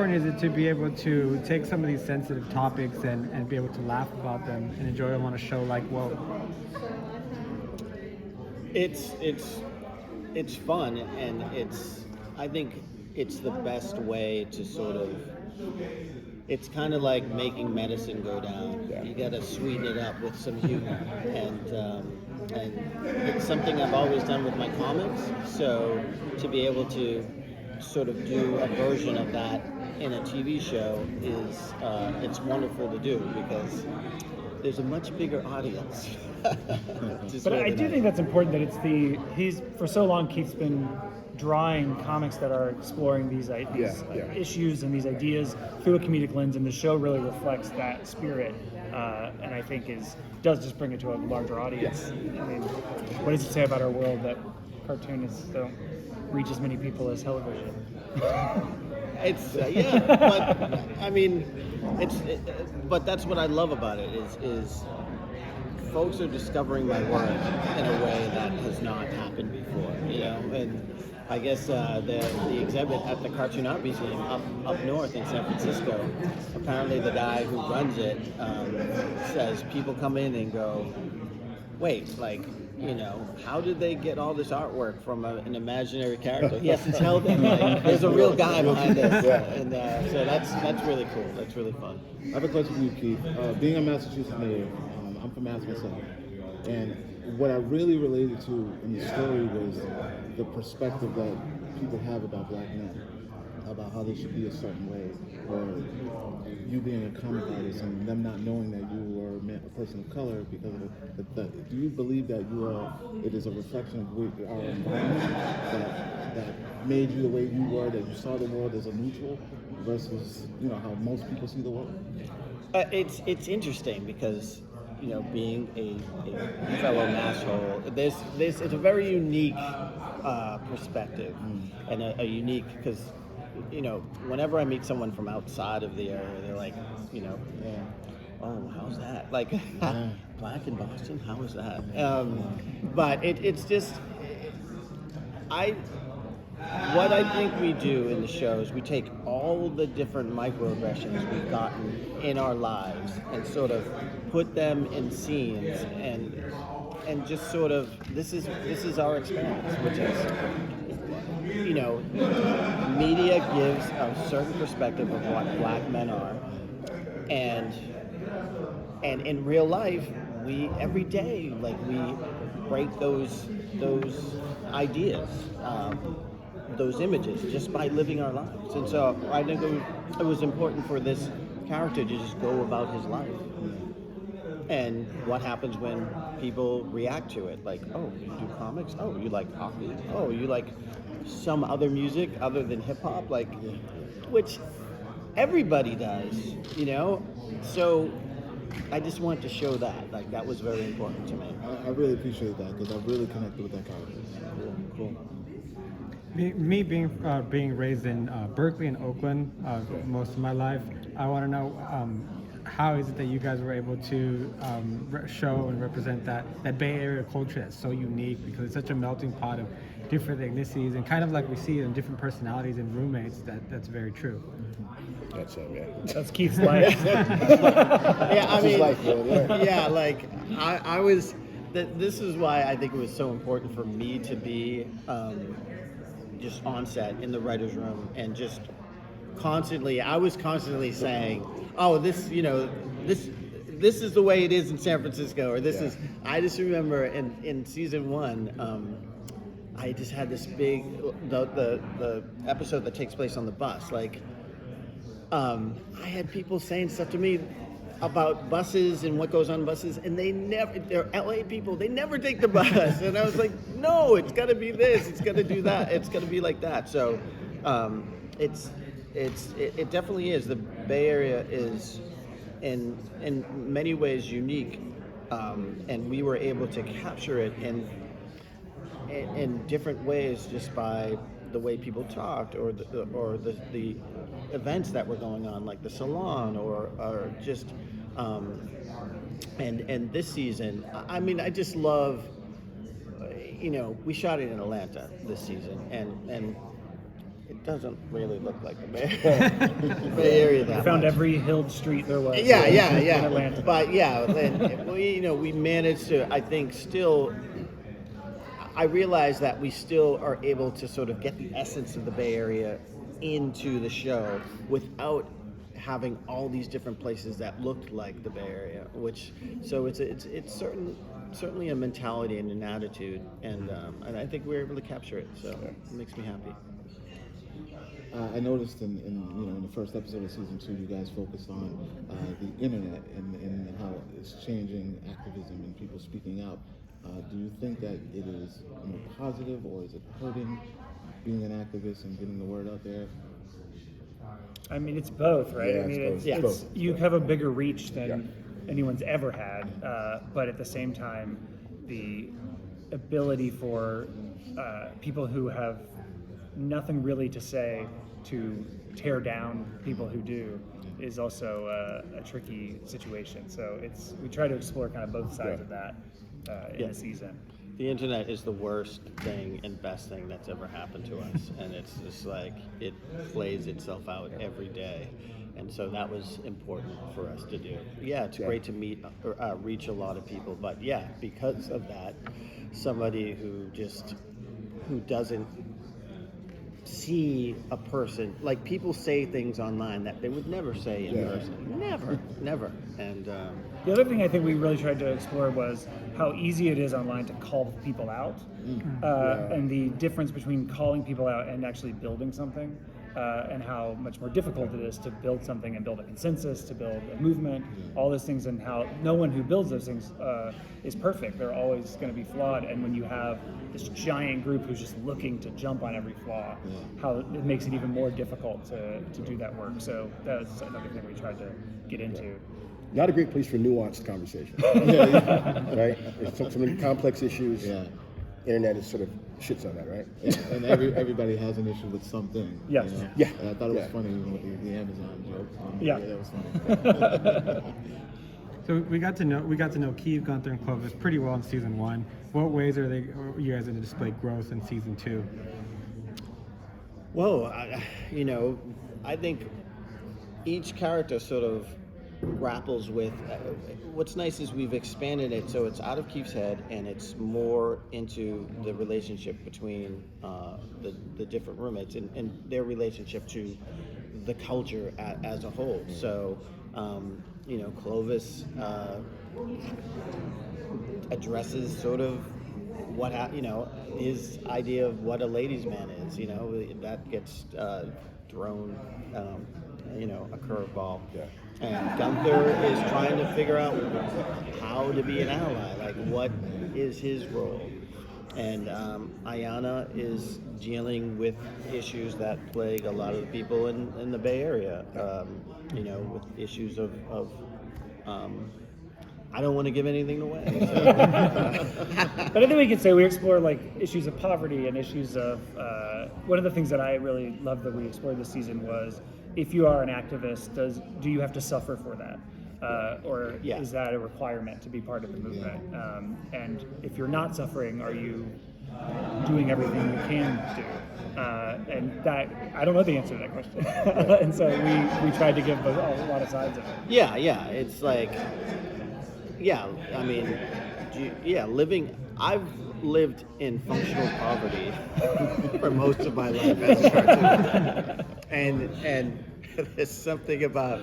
important is it to be able to take some of these sensitive topics and be able to laugh about them and enjoy them on a show like Whoa? It's fun, and I think it's the best way to sort of. It's kind of like making medicine go down. Yeah. You got to sweeten it up with some humor, and it's something I've always done with my comics. So to be able to sort of do a version of that in a TV show is it's wonderful to do because there's a much bigger audience. But I do think that's important that he's for so long Keith's been drawing comics that are exploring these issues and these ideas through a comedic lens, and the show really reflects that spirit, and I think does just bring it to a larger audience. I mean, what does it say about our world that cartoonists don't reach as many people as television? It's but I mean, but that's what I love about it is folks are discovering my work in a way that has not happened before, and I guess the exhibit at the Cartoon Art Museum up north in San Francisco, apparently the guy who runs it says people come in and go, wait, like, how did they get all this artwork from an imaginary character? He has to tell them, like, there's a real guy behind this. And so that's really cool. That's really fun. I have a question for you, Keith. Being a Massachusetts native, I'm from Mass myself, and what I really related to in the story was the perspective that people have about black men, about how they should be a certain way, or you being a comic artist and them not knowing that you are a person of color because of it. Do you believe that it is a reflection of our environment that made you the way you were, that you saw the world as a neutral versus how most people see the world? It's interesting because being a fellow masshole, it's a very unique perspective, and a unique, because whenever I meet someone from outside of the area, they're like, oh, how's that? Like, black in Boston, how is that? But it's just, what I think we do in the show is we take all the different microaggressions we've gotten in our lives and sort of put them in scenes and just sort of this is our experience, which is media gives a certain perspective of what black men are, and in real life we every day we break those ideas. Those images just by living our lives, and so I think it was important for this character to just go about his life, and what happens when people react to it, like, oh, you do comics, oh, you like hockey, oh, you like some other music other than hip-hop, like, which everybody does, so I just wanted to show that, like, that was very important to me. I really appreciate that because I really connected with that character. Cool. Me being raised in Berkeley and Oakland most of my life, I want to know how is it that you guys were able to show and represent that Bay Area culture that's so unique, because it's such a melting pot of different ethnicities and kind of like we see in different personalities and roommates. That's very true. That's it, yeah. That's Keith's life. Yeah, I mean, life, yeah, like I was. This is why I think it was so important for me to be just on set in the writer's room and just I was constantly saying, oh, this is the way it is in San Francisco, or this is. I just remember in season 1. I just had this big the episode that takes place on the bus. Like, I had people saying stuff to me about buses and what goes on buses, and they're LA people, they never take the bus. And I was like, no, it's got to be this, it's got to do that, it's got to be like that. So it definitely is. The Bay Area is in many ways unique, and we were able to capture it in different ways just by the way people talked, or the events that were going on, like the salon, or just and this season, I mean, I just love, we shot it in Atlanta this season, and it doesn't really look like the Bay Area that We found much. every hilled street there was. Yeah, in yeah. Atlanta. But yeah, then we managed to, I think, still. I realize that we still are able to sort of get the essence of the Bay Area into the show without having all these different places that looked like the Bay Area. So it's certainly a mentality and an attitude, and I think we're able to capture it. So it makes me happy. I noticed in the first episode of season 2, you guys focused on the internet and how it's changing activism and people speaking out. Do you think that it is more positive, or is it hurting being an activist and getting the word out there? I mean, it's both, right? Yeah, I mean, it's it's, both. you have a bigger reach than anyone's ever had, but at the same time, the ability for people who have nothing really to say to tear down people who do is also a tricky situation. So we try to explore kind of both sides of that in the season. The internet is the worst thing and best thing that's ever happened to us, and it's just like it plays itself out every day, and so that was important for us to do. Yeah, it's great to reach a lot of people, but yeah, because of that, somebody who doesn't see a person, like people say things online that they would never say in person, never, and. The other thing I think we really tried to explore was how easy it is online to call people out, and the difference between calling people out and actually building something, and how much more difficult it is to build something and build a consensus, to build a movement, all those things, and how no one who builds those things is perfect. They're always going to be flawed, and when you have this giant group who's just looking to jump on every flaw, how it makes it even more difficult to do that work. So that's another thing we tried to get into. Not a great place for nuanced conversation. Right? It's some of the complex issues. Yeah. Internet is sort of shits on that, right? And everybody has an issue with something. Yes. You know? Yeah. And I thought it was funny with the Amazon joke. Yeah. That was funny. So we got to know Keef, Gunther, and Clovis pretty well in season 1. What ways are you guys going to display growth in season 2? Well, I think each character sort of grapples with. What's nice is we've expanded it so it's out of Keef's head and it's more into the relationship between the different roommates and their relationship to the culture as a whole. So, Clovis addresses sort of his idea of what a ladies' man is. That gets thrown, a curveball. Yeah. And Gunther is trying to figure out how to be an ally, like what is his role. And Ayanna is dealing with issues that plague a lot of the people in the Bay Area, with issues of I don't want to give anything away. So. But I think we could say we explore like issues of poverty and issues of one of the things that I really loved that we explored this season was if you are an activist, do you have to suffer for that? Or is that a requirement to be part of the movement? And if you're not suffering, are you doing everything you can do? And that, I don't know the answer to that question. And so we tried to give a lot of sides of it. Yeah, it's like, I've lived in functional poverty for most of my life as a cartoonist. And there's something about,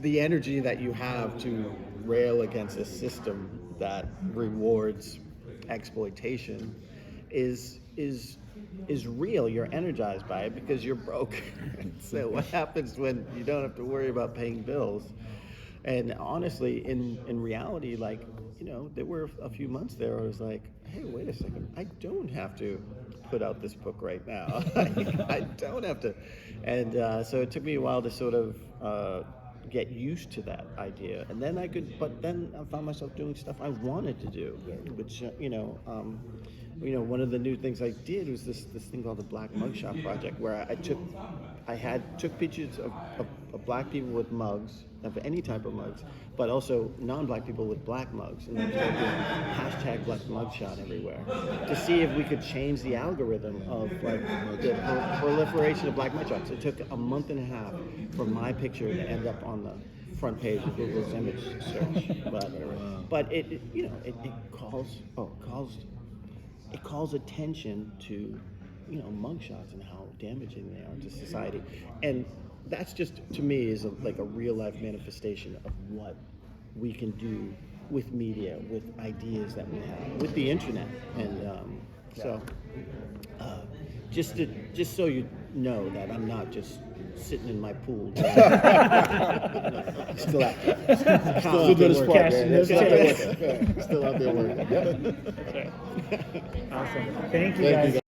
the energy that you have to rail against a system that rewards exploitation is real. You're energized by it because you're broke. So what happens when you don't have to worry about paying bills? And honestly, in reality, there were a few months there where I was like, hey, wait a second, I don't have to put out this book right now. I don't have to. And so it took me a while to sort of get used to that idea. And then but then I found myself doing stuff I wanted to do, which, one of the new things I did was this thing called the Black Mugshot Project, where I took took pictures of black people with mugs, of any type of mugs, but also non-black people with black mugs, and then started doing #black mugshot everywhere to see if we could change the algorithm of like the proliferation of black mugshots. It took a month and a half for my picture to end up on the front page of Google's image search, but it calls attention to mugshots and how damaging they are to society, and that's just to me is like a real life manifestation of what we can do with media, with ideas that we have, with the internet, and just so you know that I'm not just sitting in my pool. Still out there. Still doing his part, man. Still out there working. Awesome. Thank you, guys.